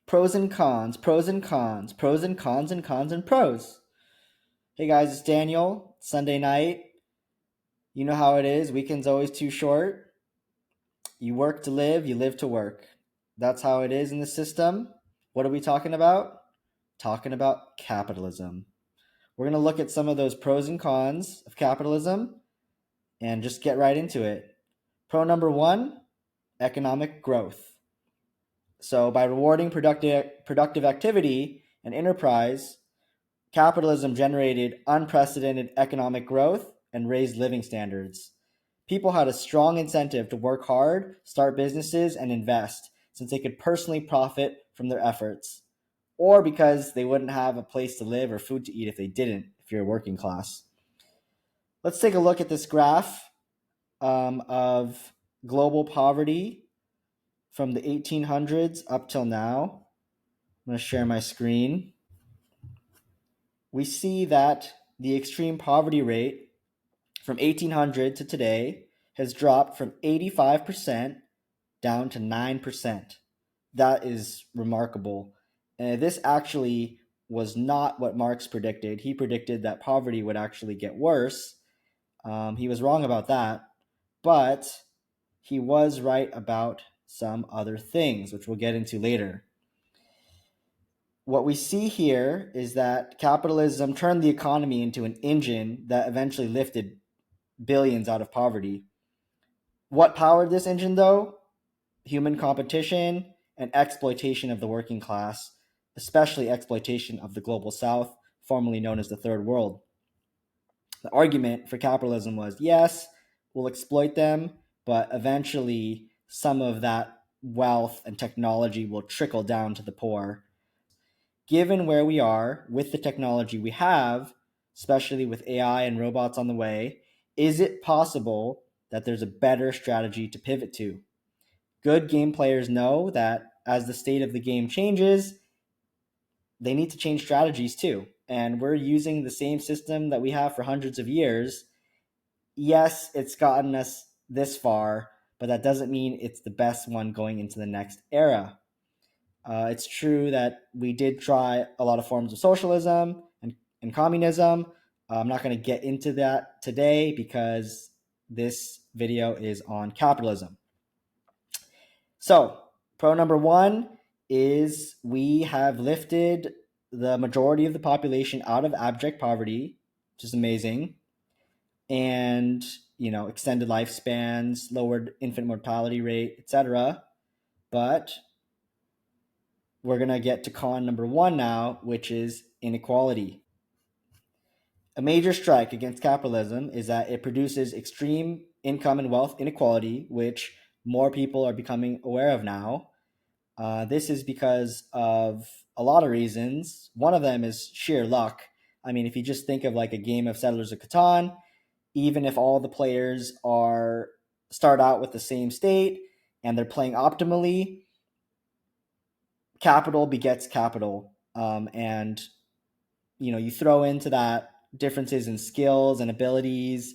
Pros and cons, pros and cons, pros and cons and cons and pros. Hey guys, it's Daniel. Sunday night. You know how it is. Weekend's always too short. You work to live, you live to work. That's how it is in the system. What are we talking about? Talking about capitalism. We're going to look at some of those pros and cons of capitalism and just get right into it. Pro number one, economic growth. So, by rewarding productive activity and enterprise, capitalism generated unprecedented economic growth and raised living standards. People had a strong incentive to work hard, start businesses, and invest, since they could personally profit from their efforts, or because they wouldn't have a place to live or food to eat if they didn't, if you're working class. Let's take a look at this graph of global poverty from the 1800s up till now. I'm going to share my screen. We see that the extreme poverty rate from 1800 to today has dropped from 85% down to 9%. That is remarkable. And this actually was not what Marx predicted. He predicted that poverty would actually get worse. He was wrong about that, but he was right about some other things, which we'll get into later. What we see here is that capitalism turned the economy into an engine that eventually lifted billions out of poverty. What powered this engine, though? Human competition and exploitation of the working class, especially exploitation of the global south, formerly known as the third world. The argument for capitalism was, yes, we'll exploit them, but eventually some of that wealth and technology will trickle down to the poor. Given where we are with the technology we have, especially with AI and robots on the way, is it possible that there's a better strategy to pivot to? Good game players know that as the state of the game changes, they need to change strategies too. And we're using the same system that we have for hundreds of years. Yes, it's gotten us this far, but that doesn't mean it's the best one going into the next era. It's true that we did try a lot of forms of socialism and communism. I'm not going to get into that today because this video is on capitalism. So, pro number one is we have lifted the majority of the population out of abject poverty, which is amazing, and extended lifespans, lowered infant mortality rate, etc. But we're going to get to con number one now, which is inequality. A major strike against capitalism is that it produces extreme income and wealth inequality, which more people are becoming aware of now. This is because of a lot of reasons. One of them is sheer luck. I mean, if you just think of like a game of Settlers of Catan, even if all the players start out with the same state and they're playing optimally, capital begets capital. And you throw into that differences in skills and abilities,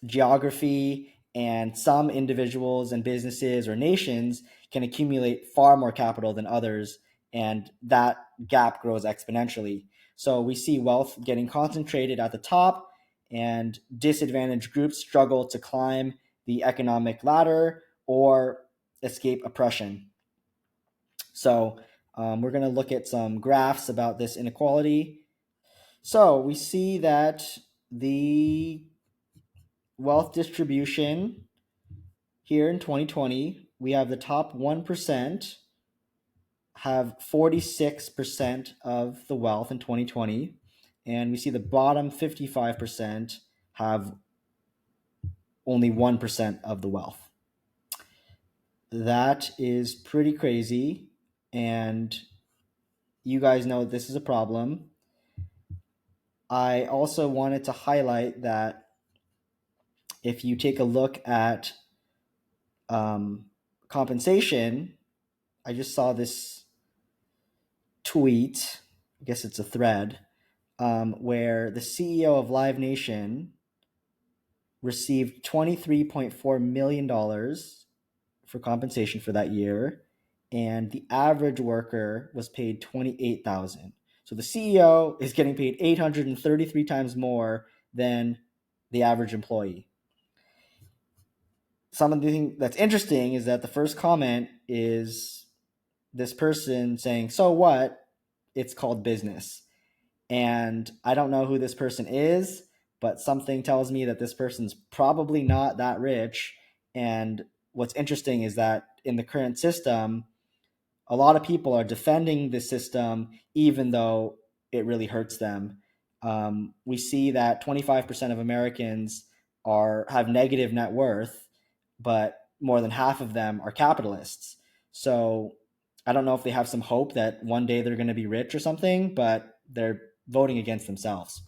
geography, and some individuals and businesses or nations can accumulate far more capital than others, and that gap grows exponentially. So we see wealth getting concentrated at the top, and disadvantaged groups struggle to climb the economic ladder or escape oppression. So we're going to look at some graphs about this inequality. So we see that the wealth distribution here in 2020, we have the top 1% have 46% of the wealth in 2020, and we see the bottom 55% have only 1% of the wealth. That is pretty crazy, and you guys know this is a problem. I also wanted to highlight that if you take a look at compensation, I just saw this tweet, I guess it's a thread, where the CEO of Live Nation received $23.4 million for compensation for that year, and the average worker was paid 28,000. So the CEO is getting paid 833 times more than the average employee. Something that's interesting is that the first comment is this person saying, "So what? It's called business." And I don't know who this person is, but something tells me that this person's probably not that rich. And what's interesting is that in the current system, a lot of people are defending the system even though it really hurts them. We see that 25% of Americans have negative net worth, but more than half of them are capitalists. So I don't know if they have some hope that one day they're going to be rich or something, but they're voting against themselves.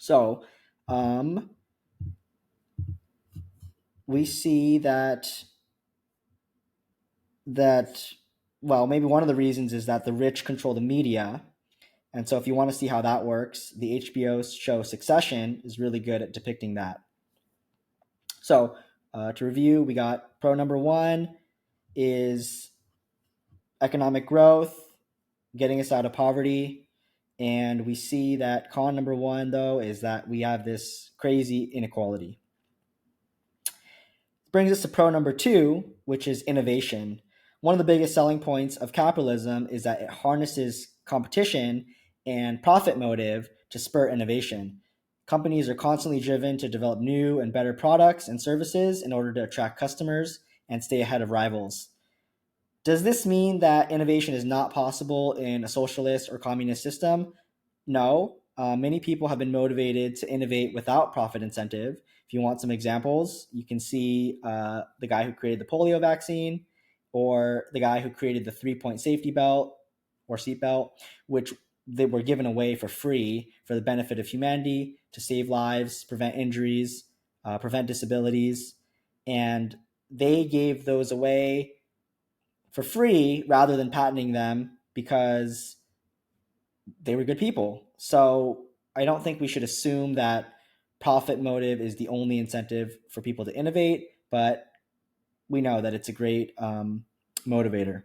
So we see that well, maybe one of the reasons is that the rich control the media. And so if you want to see how that works, the HBO show Succession is really good at depicting that. So to review, we got pro number one is economic growth, getting us out of poverty. And we see that con number one, though, is that we have this crazy inequality. Brings us to pro number two, which is innovation. One of the biggest selling points of capitalism is that it harnesses competition and profit motive to spur innovation. Companies are constantly driven to develop new and better products and services in order to attract customers and stay ahead of rivals. Does this mean that innovation is not possible in a socialist or communist system? No. Many people have been motivated to innovate without profit incentive. If you want some examples, you can see the guy who created the polio vaccine, or the guy who created the 3-point safety belt or seatbelt, which they were given away for free for the benefit of humanity, to save lives, prevent injuries, prevent disabilities. And they gave those away for free rather than patenting them because they were good people. So I don't think we should assume that profit motive is the only incentive for people to innovate, but we know that it's a great motivator.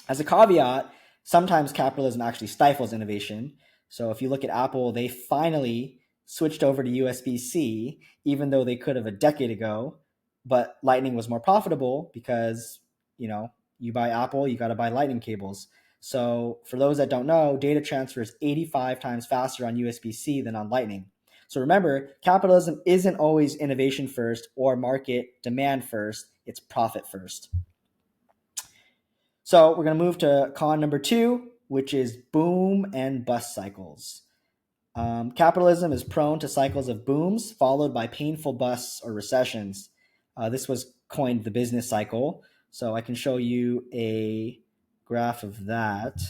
As a caveat, sometimes capitalism actually stifles innovation. So if you look at Apple, they finally switched over to USB-C, even though they could have a decade ago, but Lightning was more profitable because, you buy Apple, you got to buy Lightning cables. So for those that don't know, data transfer is 85 times faster on USB-C than on Lightning. So remember, capitalism isn't always innovation first or market demand first, it's profit first. So we're going to move to con number two, which is boom and bust cycles. Capitalism is prone to cycles of booms followed by painful busts or recessions. This was coined the business cycle. So I can show you a graph of that.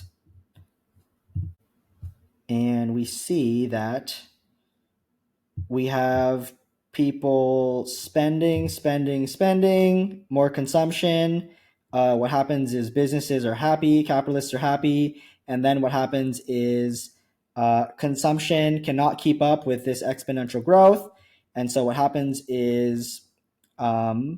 And we see that we have people spending, more consumption. What happens is businesses are happy, capitalists are happy, and then what happens is consumption cannot keep up with this exponential growth. And so what happens is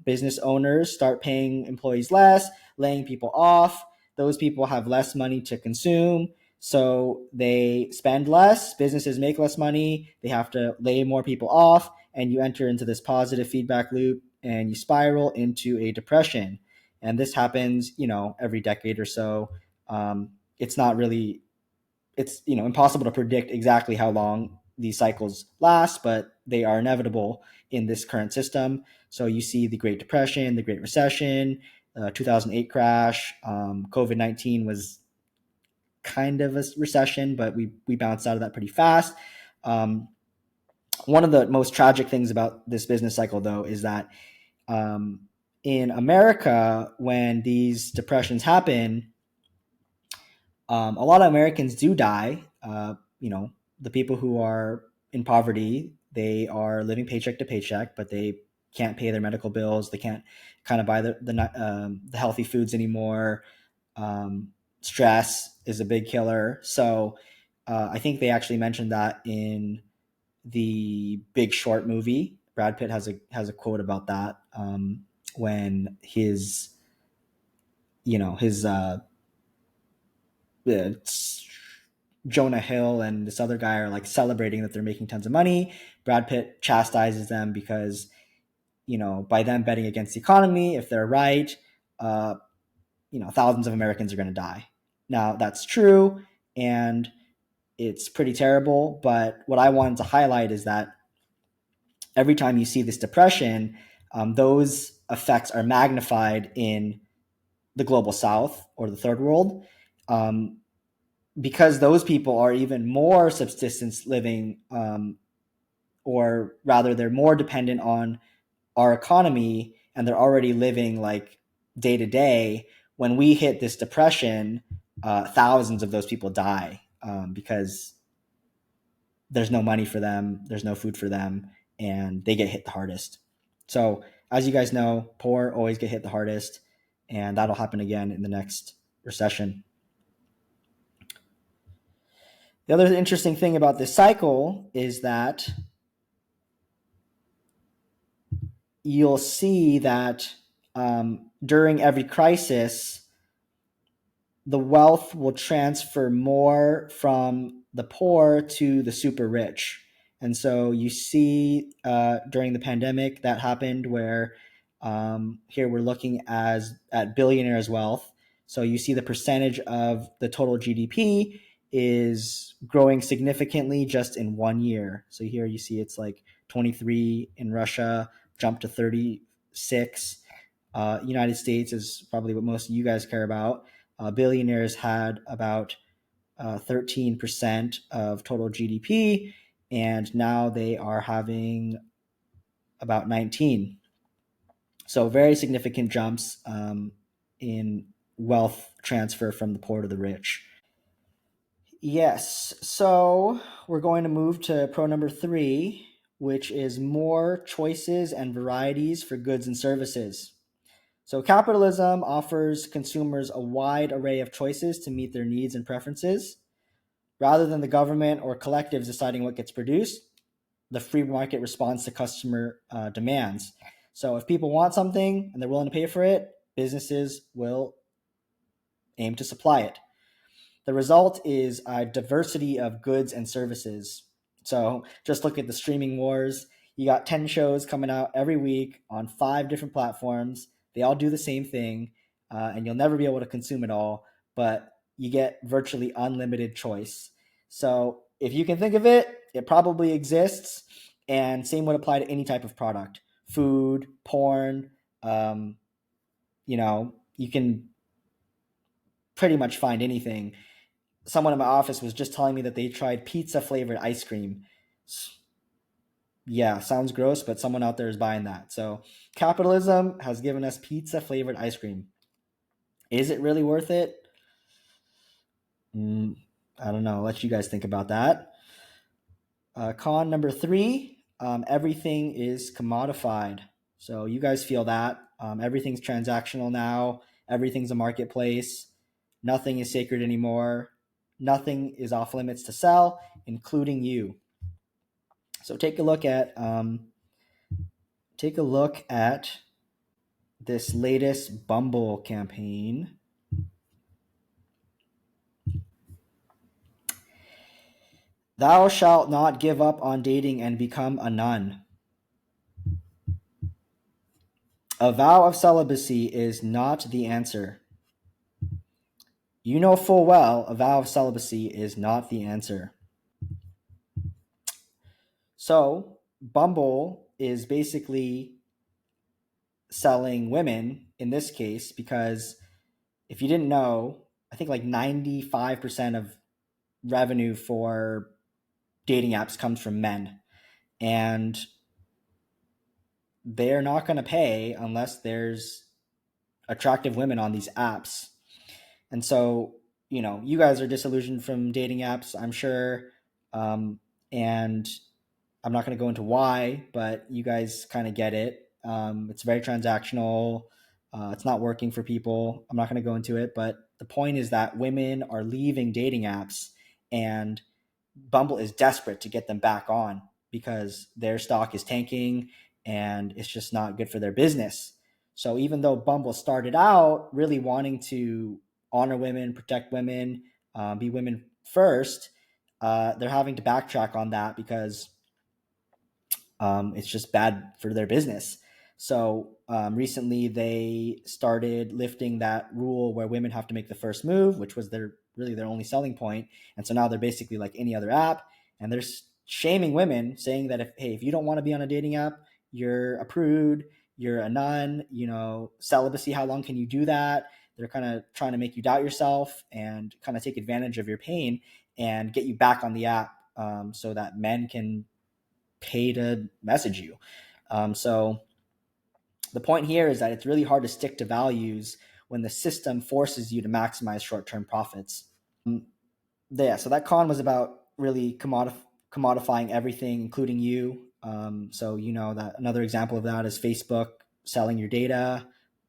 business owners start paying employees less, laying people off. Those people have less money to consume. So they spend less, businesses make less money, they have to lay more people off, and you enter into this positive feedback loop and you spiral into a depression. And this happens, every decade or so. It's not really, it's, impossible to predict exactly how long these cycles last, but they are inevitable in this current system. So you see the Great Depression, the Great Recession, 2008 crash, COVID-19 was kind of a recession, but we bounced out of that pretty fast. One of the most tragic things about this business cycle, though, is that in America, when these depressions happen, a lot of Americans do die. The people who are in poverty, they are living paycheck to paycheck, but they can't pay their medical bills. They can't kind of buy the healthy foods anymore. Stress is a big killer. So I think they actually mentioned that in the Big Short movie. Brad Pitt has a quote about that when his his Jonah Hill and this other guy are like celebrating that they're making tons of money. Brad Pitt chastises them because, by them betting against the economy, if they're right, thousands of Americans are going to die. Now, that's true, and it's pretty terrible. But what I wanted to highlight is that every time you see this depression, those effects are magnified in the global south or the third world, because those people are even more subsistence living, or rather, they're more dependent on our economy, and they're already living like day to day. When we hit this depression, thousands of those people die, because there's no money for them, there's no food for them, and they get hit the hardest. So, as you guys know, poor always get hit the hardest, and that'll happen again in the next recession. The other interesting thing about this cycle is that you'll see that during every crisis, the wealth will transfer more from the poor to the super rich. And so you see during the pandemic that happened where here we're looking at billionaires' wealth. So you see the percentage of the total GDP is growing significantly just in 1 year. So here you see it's like 23 in Russia, jumped to 36. United States is probably what most of you guys care about. Billionaires had about 13% of total GDP, and now they are having about 19. So very significant jumps in wealth transfer from the poor to the rich. Yes, so we're going to move to pro number 3, which is more choices and varieties for goods and services. So capitalism offers consumers a wide array of choices to meet their needs and preferences. Rather than the government or collectives deciding what gets produced, the free market responds to customer demands. So if people want something and they're willing to pay for it, businesses will aim to supply it. The result is a diversity of goods and services. So just look at the streaming wars. You got 10 shows coming out every week on 5 different platforms. They all do the same thing, and you'll never be able to consume it all, but you get virtually unlimited choice. So if you can think of it, it probably exists, and same would apply to any type of product. Food, porn, you can pretty much find anything. Someone in my office was just telling me that they tried pizza flavored ice cream. Yeah, sounds gross, but someone out there is buying that. So capitalism has given us pizza flavored ice cream. Is it really worth it? I don't know. I'll let you guys think about that. Con number 3, everything is commodified. So you guys feel that. Everything's transactional now. Everything's a marketplace. Nothing is sacred anymore. Nothing is off limits to sell, including you. So take a look at this latest Bumble campaign. Thou shalt not give up on dating and become a nun. A vow of celibacy is not the answer. You know full well a vow of celibacy is not the answer. So, Bumble is basically selling women in this case because if you didn't know, I think like 95% of revenue for dating apps comes from men. And they're not going to pay unless there's attractive women on these apps. And so, you guys are disillusioned from dating apps, I'm sure. And I'm not going to go into why, but you guys kind of get it. It's very transactional. It's not working for people. I'm not going to go into it, but the point is that women are leaving dating apps, and Bumble is desperate to get them back on because their stock is tanking and it's just not good for their business. So even though Bumble started out really wanting to honor women, protect women, be women first, they're having to backtrack on that because it's just bad for their business. So recently they started lifting that rule where women have to make the first move, which was really their only selling point. And so now they're basically like any other app, and they're shaming women, saying that if you don't want to be on a dating app, you're a prude, you're a nun, celibacy. How long can you do that? They're kind of trying to make you doubt yourself and kind of take advantage of your pain and get you back on the app, so that men can pay to message you. So the point here is that it's really hard to stick to values when the system forces you to maximize short-term profits. Yeah, so that con was about really commodifying everything, including you. So that another example of that is Facebook selling your data.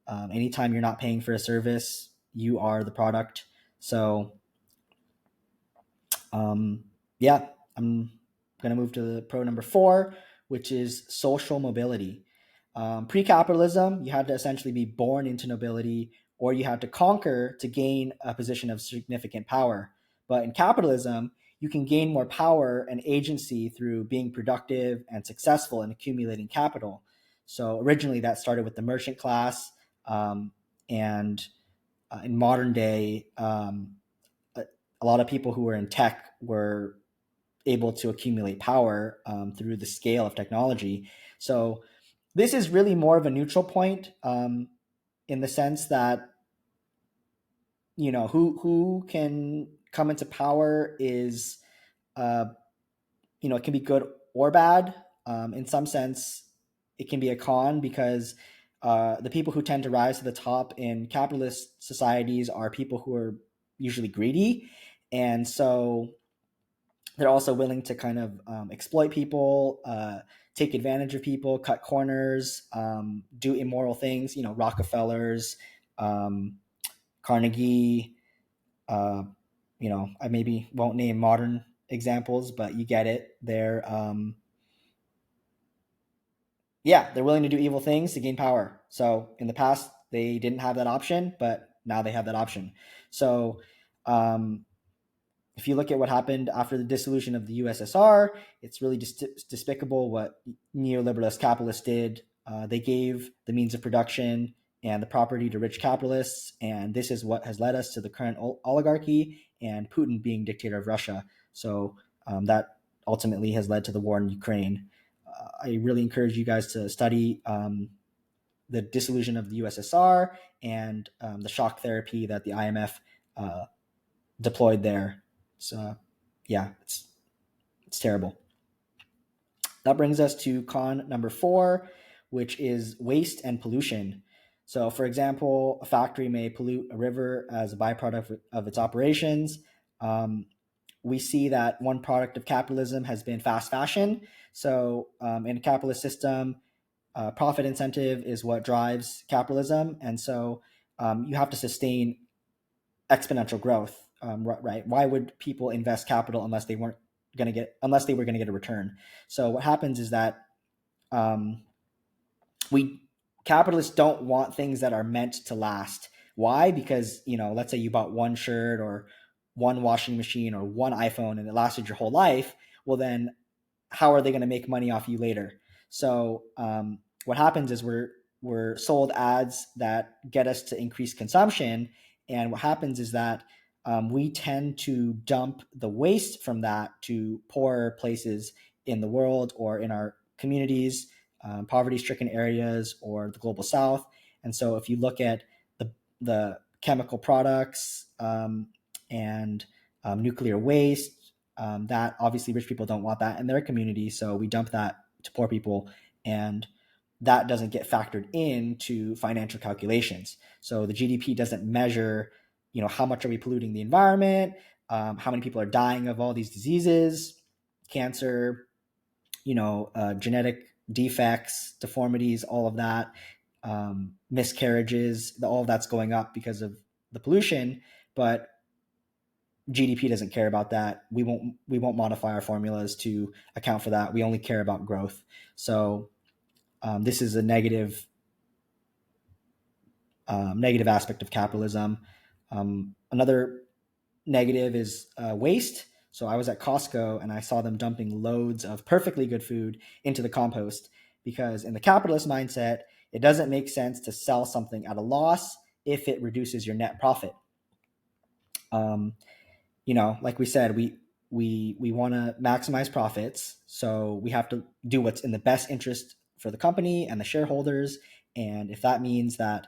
Anytime you're not paying for a service, you are the product. So yeah, I'm going to move to the pro number 4, which is social mobility. Pre-capitalism, you had to essentially be born into nobility, or you had to conquer to gain a position of significant power. But in capitalism, you can gain more power and agency through being productive and successful in accumulating capital. So originally that started with the merchant class, and in modern day, a lot of people who were in tech were able to accumulate power through the scale of technology. So this is really more of a neutral point, in the sense that who can come into power is it can be good or bad. In some sense, it can be a con because the people who tend to rise to the top in capitalist societies are people who are usually greedy, and so they're also willing to kind of exploit people, take advantage of people, cut corners, do immoral things. Rockefellers, Carnegie. Uh, I maybe won't name modern examples, but you get it. They're willing to do evil things to gain power. So in the past, they didn't have that option, but now they have that option. So um, if you look at what happened after the dissolution of the USSR, it's really despicable what neoliberalist capitalists did. They gave the means of production and the property to rich capitalists, and this is what has led us to the current oligarchy and Putin being dictator of Russia. So that ultimately has led to the war in Ukraine. I really encourage you guys to study the dissolution of the USSR and the shock therapy that the IMF deployed there. So it's terrible. That brings us to con number 4, which is waste and pollution. So, for example, a factory may pollute a river as a byproduct of its operations. We see that one product of capitalism has been fast fashion. So, in a capitalist system, profit incentive is what drives capitalism, and so you have to sustain exponential growth, right? Why would people invest capital unless they were going to get a return? So what happens is that um, we capitalists don't want things that are meant to last. Why? Because let's say you bought one shirt or one washing machine or one iPhone and it lasted your whole life. Well, then how are they going to make money off you later? So what happens is we're sold ads that get us to increase consumption, and what happens is that we tend to dump the waste from that to poorer places in the world or in our communities, poverty-stricken areas, or the global south. And so if you look at the chemical products and nuclear waste, that obviously rich people don't want that in their community, so we dump that to poor people, and that doesn't get factored into financial calculations. So the GDP doesn't measure, how much are we polluting the environment, how many people are dying of all these diseases, cancer, genetic defects, deformities, all of that, miscarriages, all of that's going up because of the pollution, but GDP doesn't care about that. We won't modify our formulas to account for that. We only care about growth. So this is a negative negative aspect of capitalism. Another negative is waste. So I was at Costco and I saw them dumping loads of perfectly good food into the compost because in the capitalist mindset, it doesn't make sense to sell something at a loss if it reduces your net profit. Um, like we said, we want to maximize profits, so we have to do what's in the best interest for the company and the shareholders. And if that means that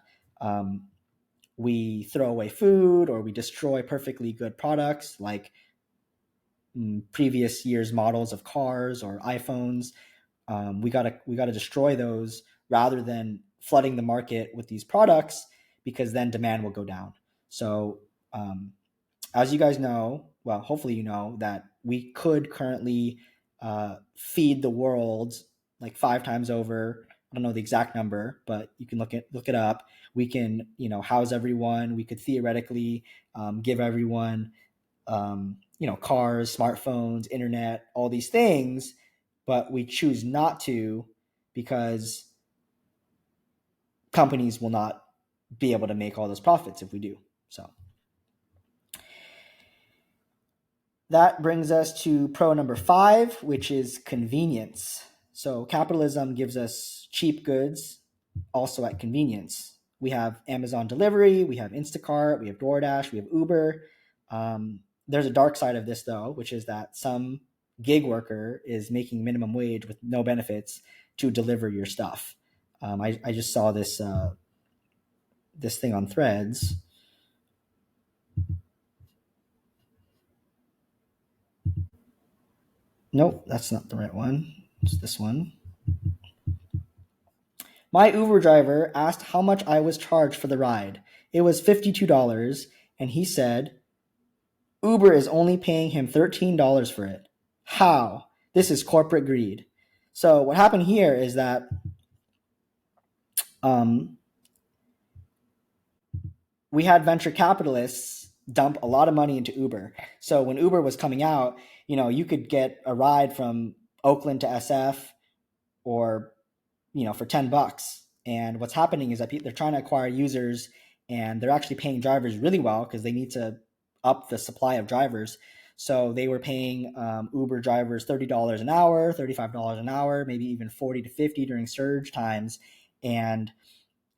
we throw away food or we destroy perfectly good products like previous years models of cars or iPhones, we gotta destroy those rather than flooding the market with these products because then demand will go down. So as you guys know, well, hopefully you know that we could currently feed the world like 5 times over. I don't know the exact number, but you can look it up. We can, house everyone. We could theoretically give everyone, cars, smartphones, internet, all these things, but we choose not to because companies will not be able to make all those profits if we do. So that brings us to pro number 5, which is convenience. So capitalism gives us cheap goods also at convenience. We have Amazon delivery, we have Instacart, we have DoorDash, we have Uber. There's a dark side of this though, which is that some gig worker is making minimum wage with no benefits to deliver your stuff. I just saw this thing on Threads. Nope, that's not the right one. It's this one. My Uber driver asked how much I was charged for the ride. It was $52, and he said Uber is only paying him $13 for it. How? This is corporate greed. So what happened here is that um, we had venture capitalists dump a lot of money into Uber. So when Uber was coming out, you could get a ride from Oakland to SF or for $10. And what's happening is that they're trying to acquire users and they're actually paying drivers really well because they need to up the supply of drivers. So they were paying Uber drivers $30 an hour, $35 an hour, maybe even 40 to 50 during surge times. And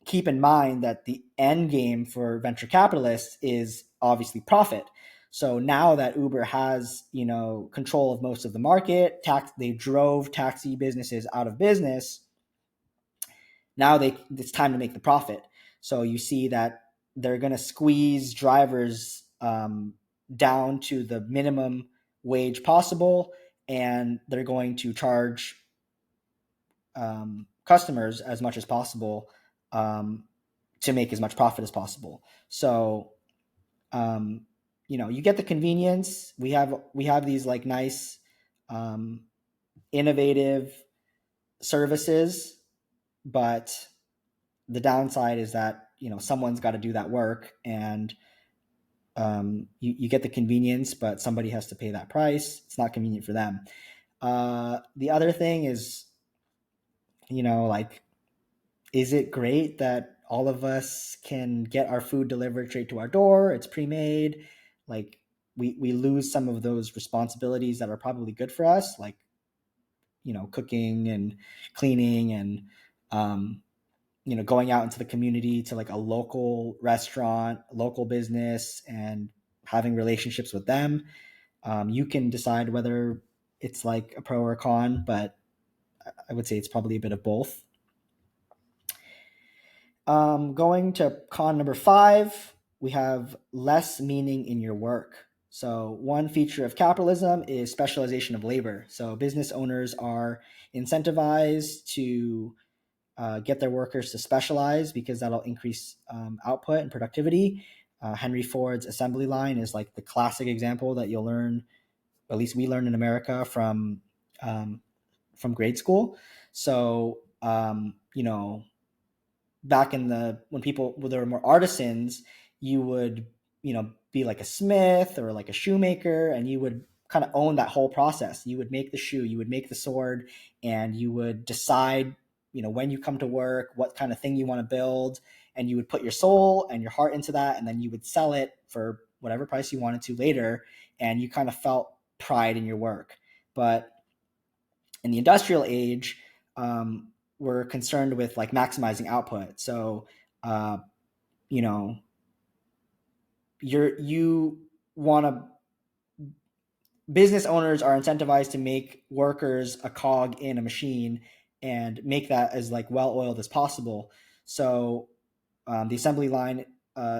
keep in mind that the end game for venture capitalists is obviously profit. So now that Uber has, control of most of the market, they drove taxi businesses out of business. Now it's time to make the profit. So you see that they're going to squeeze drivers down to the minimum wage possible, and they're going to charge customers as much as possible to make as much profit as possible. So you get the convenience. We have these like nice innovative services, but the downside is that someone's got to do that work, and you get the convenience, but somebody has to pay that price. It's not convenient for them. The other thing is, like, is it great that all of us can get our food delivered straight to our door? It's pre-made. Like, we lose some of those responsibilities that are probably good for us, like cooking and cleaning and going out into the community to like a local restaurant, local business, and having relationships with them. You can decide whether it's like a pro or a con, but I would say it's probably a bit of both. Going to con number 5, we have less meaning in your work. So one feature of capitalism is specialization of labor. So business owners are incentivized to get their workers to specialize because that'll increase output and productivity. Henry Ford's assembly line is like the classic example that you'll learn, at least we learn in America from grade school. So back in when there were more artisans, you would be like a smith or like a shoemaker, and you would kind of own that whole process. You would make the shoe, you would make the sword, and you would decide when you come to work what kind of thing you want to build, and you would put your soul and your heart into that, and then you would sell it for whatever price you wanted to later, and you kind of felt pride in your work. But in the industrial age, we're concerned with like maximizing output. So, you know, you want to business owners are incentivized to make workers a cog in a machine and make that as like well oiled as possible. So the assembly line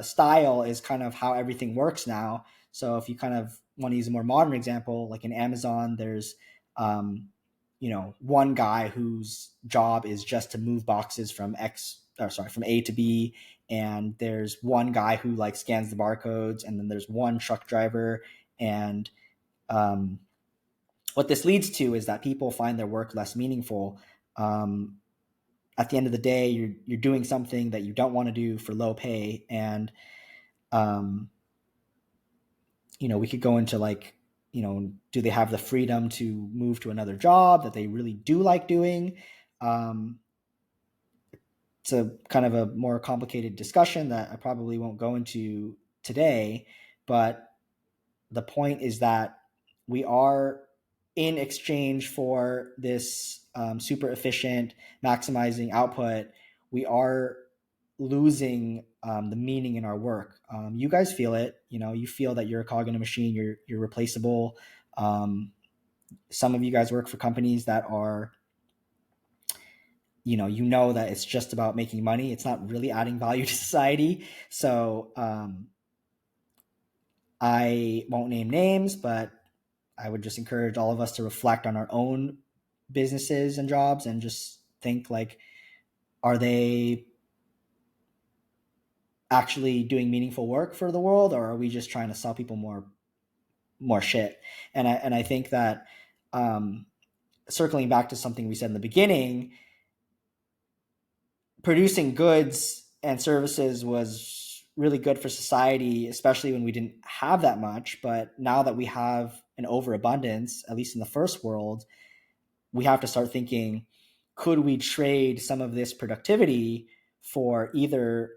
style is kind of how everything works now. So if you kind of want to use a more modern example, like in Amazon, there's one guy whose job is just to move boxes from from A to B, and there's one guy who like scans the barcodes, and then there's one truck driver. And what this leads to is that people find their work less meaningful. At the end of the day, you're doing something that you don't want to do for low pay, and we could go into like, do they have the freedom to move to another job that they really do like doing? It's a kind of a more complicated discussion that I probably won't go into today, but the point is that we are, in exchange for this super efficient maximizing output, we are losing the meaning in our work. You guys feel it. You feel that you're a cog in a machine. You're replaceable. Some of you guys work for companies that are, that it's just about making money. It's not really adding value to society. So I won't name names, but I would just encourage all of us to reflect on our own businesses and jobs and just think like, are they actually doing meaningful work for the world, or are we just trying to sell people more shit? And I think that circling back to something we said in the beginning, producing goods and services was really good for society, especially when we didn't have that much. But now that we have an overabundance, at least in the first world, we have to start thinking, could we trade some of this productivity for either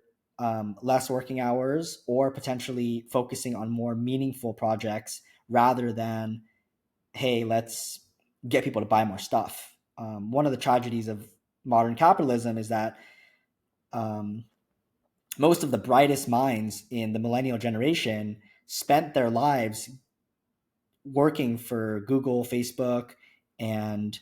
less working hours or potentially focusing on more meaningful projects rather than, hey, let's get people to buy more stuff. One of the tragedies of modern capitalism is that most of the brightest minds in the millennial generation spent their lives working for Google, Facebook, and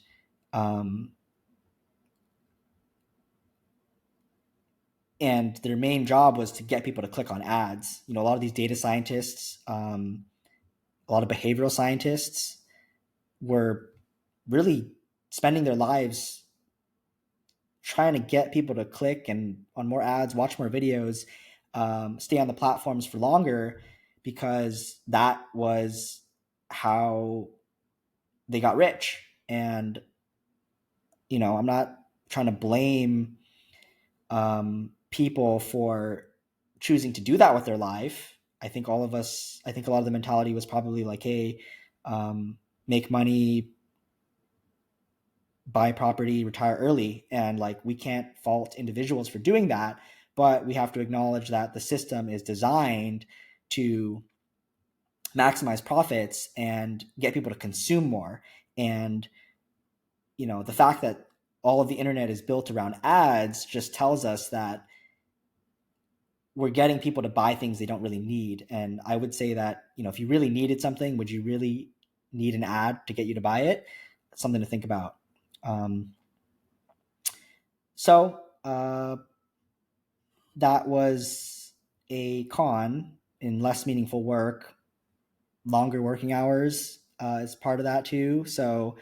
their main job was to get people to click on ads. A lot of these data scientists, a lot of behavioral scientists were really spending their lives trying to get people to click and on more ads, watch more videos, stay on the platforms for longer, because that was how they got rich. And, I'm not trying to blame people for choosing to do that with their life. I think a lot of the mentality was probably like, hey, make money, buy property, retire early. And like, we can't fault individuals for doing that, but we have to acknowledge that the system is designed to maximize profits and get people to consume more. And, the fact that all of the internet is built around ads just tells us that we're getting people to buy things they don't really need. And I would say that, if you really needed something, would you really need an ad to get you to buy it? That's something to think about. So that was a con in less meaningful work. Longer working hours is part of that too. So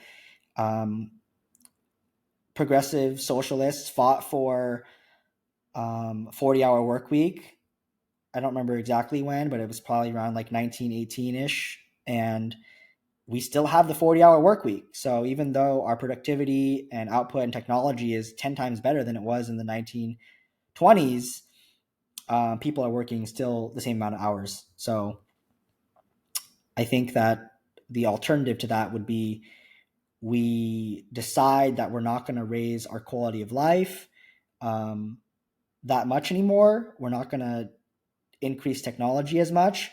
progressive socialists fought for 40-hour work week. I don't remember exactly when, but it was probably around like 1918-ish. And we still have the 40-hour work week. So even though our productivity and output and technology is 10 times better than it was in the 1920s, people are working still the same amount of hours. So I think that the alternative to that would be, we decide that we're not going to raise our quality of life. that much anymore. We're not going to increase technology as much,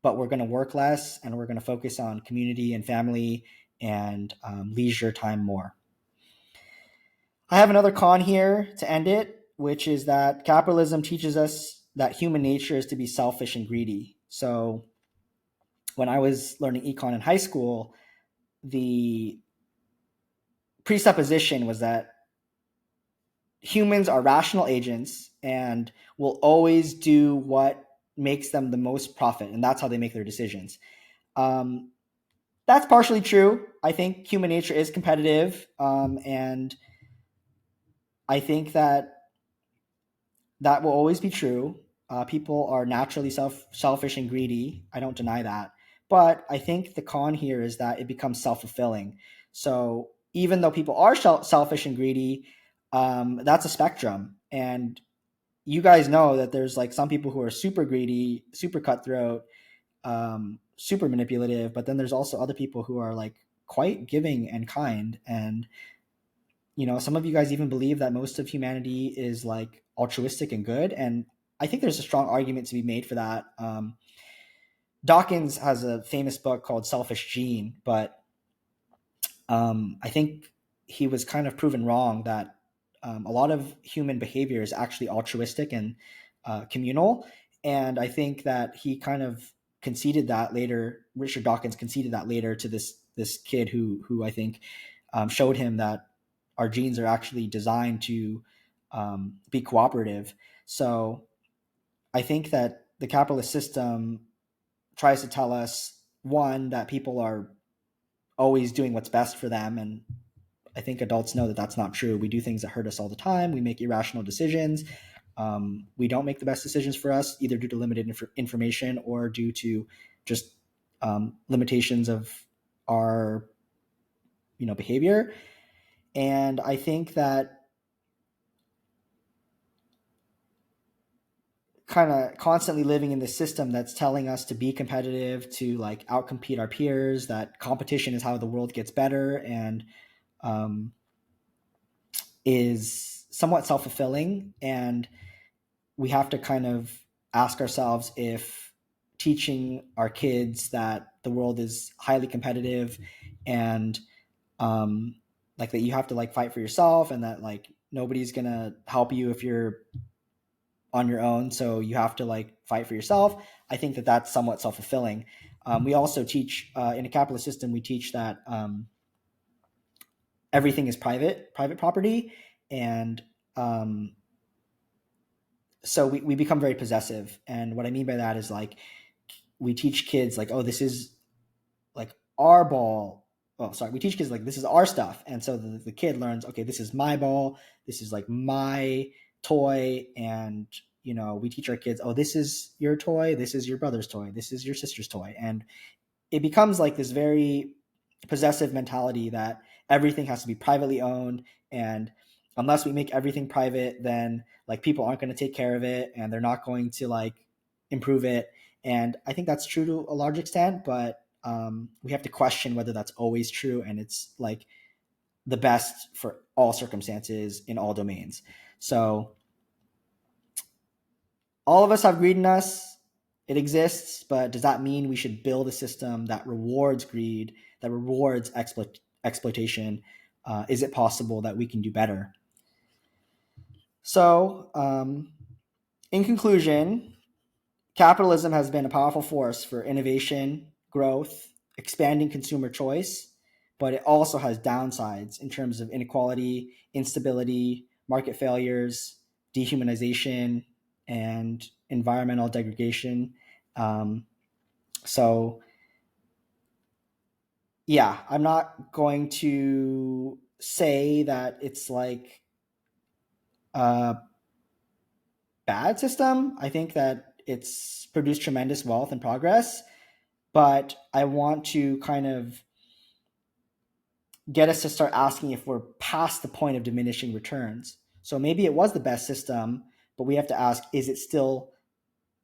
but we're going to work less and we're going to focus on community and family and leisure time more. I have another con here to end it, which is that capitalism teaches us that human nature is to be selfish and greedy. So when I was learning econ in high school, the presupposition was that humans are rational agents and will always do what makes them the most profit, and that's how they make their decisions. Um, that's partially true. I think human nature is competitive, and I think that that will always be true. People are naturally selfish and greedy. I don't deny that. But I think the con here is that it becomes self-fulfilling. So even though people are selfish and greedy, that's a spectrum. And you guys know that there's like some people who are super greedy, super cutthroat, super manipulative, but then there's also other people who are like quite giving and kind. And some of you guys even believe that most of humanity is like altruistic and good, and I think there's a strong argument to be made for that. Dawkins has a famous book called Selfish Gene, but I think he was kind of proven wrong that a lot of human behavior is actually altruistic and communal, and I think that he kind of conceded that later. Richard Dawkins conceded that later to this kid who I think showed him that our genes are actually designed to be cooperative. So I think that the capitalist system tries to tell us, one, that people are always doing what's best for them. And I think adults know that that's not true. We do things that hurt us all the time. We make irrational decisions. We don't make the best decisions for us, either due to limited information or due to just limitations of our behavior. And I think that kind of constantly living in this system that's telling us to be competitive, to like outcompete our peers, that competition is how the world gets better, and is somewhat self-fulfilling. And we have to kind of ask ourselves if teaching our kids that the world is highly competitive and like that you have to like fight for yourself, and that like nobody's gonna help you if you're on your own, so you have to like fight for yourself. I think that that's somewhat self-fulfilling. We also teach in a capitalist system, we teach that everything is private property, and so we become very possessive. And what I mean by that is like we teach kids like, oh, this is like our ball. Oh, sorry, we teach kids like this is our stuff, and so the kid learns, okay, this is my ball, this is like my toy. And we teach our kids, oh, this is your toy, this is your brother's toy, this is your sister's toy. And it becomes like this very possessive mentality that everything has to be privately owned, and unless we make everything private, then like people aren't going to take care of it and they're not going to like improve it. And I think that's true to a large extent, but we have to question whether that's always true and it's like the best for all circumstances in all domains. So all of us have greed in us. It exists, but does that mean we should build a system that rewards greed, that rewards exploitation? Is it possible that we can do better? So, in conclusion, capitalism has been a powerful force for innovation, growth, expanding consumer choice, but it also has downsides in terms of inequality, instability, market failures, dehumanization, and environmental degradation. So, yeah, I'm not going to say that it's like a bad system. I think that it's produced tremendous wealth and progress, but I want to kind of get us to start asking if we're past the point of diminishing returns. So maybe it was the best system, but we have to ask, is it still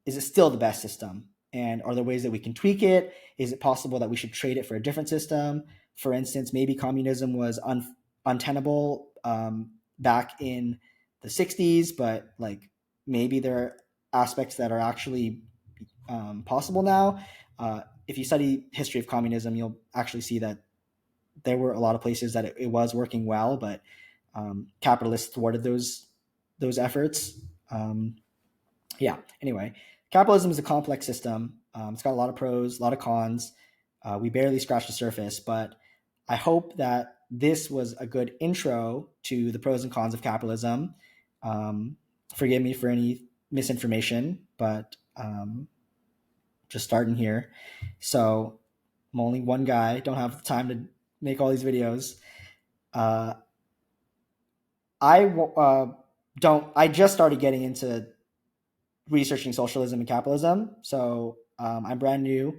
the best system? And are there ways that we can tweak it? Is it possible that we should trade it for a different system? For instance, maybe communism was untenable back in the 60s, but like maybe there are aspects that are actually possible now. If you study history of communism, you'll actually see that there were a lot of places that it was working well, but capitalists thwarted those efforts. Yeah. Anyway, capitalism is a complex system. It's got a lot of pros, a lot of cons. We barely scratched the surface, but I hope that this was a good intro to the pros and cons of capitalism. Forgive me for any misinformation, but just starting here. So I'm only one guy, don't have the time to make all these videos. I just started getting into researching socialism and capitalism, so I'm brand new,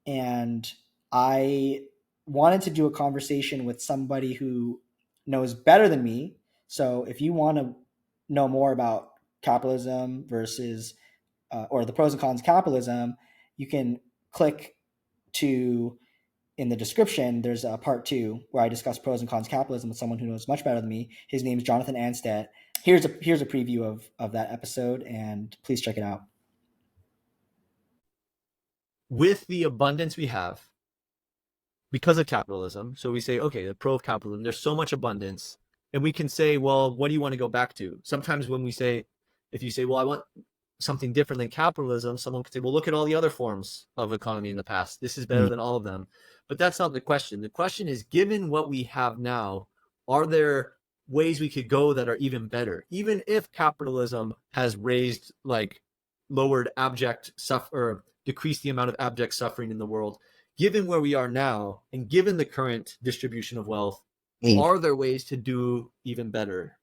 and I wanted to do a conversation with somebody who knows better than me. So if you want to know more about capitalism versus or the pros and cons of capitalism, you can click to in the description. There's a part 2 where I discuss pros and cons of capitalism with someone who knows much better than me. His name is Jonathan Anstedt. Here's a preview of that episode, and please check it out. With the abundance we have because of capitalism, so we say, okay, the pro of capitalism, there's so much abundance, and we can say, well, what do you want to go back to? Sometimes when we say, if you say, well, I want something different than capitalism, someone could say, well, look at all the other forms of economy in the past. This is better than all of them. But that's not the question. The question is, given what we have now, are there ways we could go that are even better? Even if capitalism has raised, like, lowered abject suffer, decreased the amount of abject suffering in the world, given where we are now and given the current distribution of wealth, are there ways to do even better?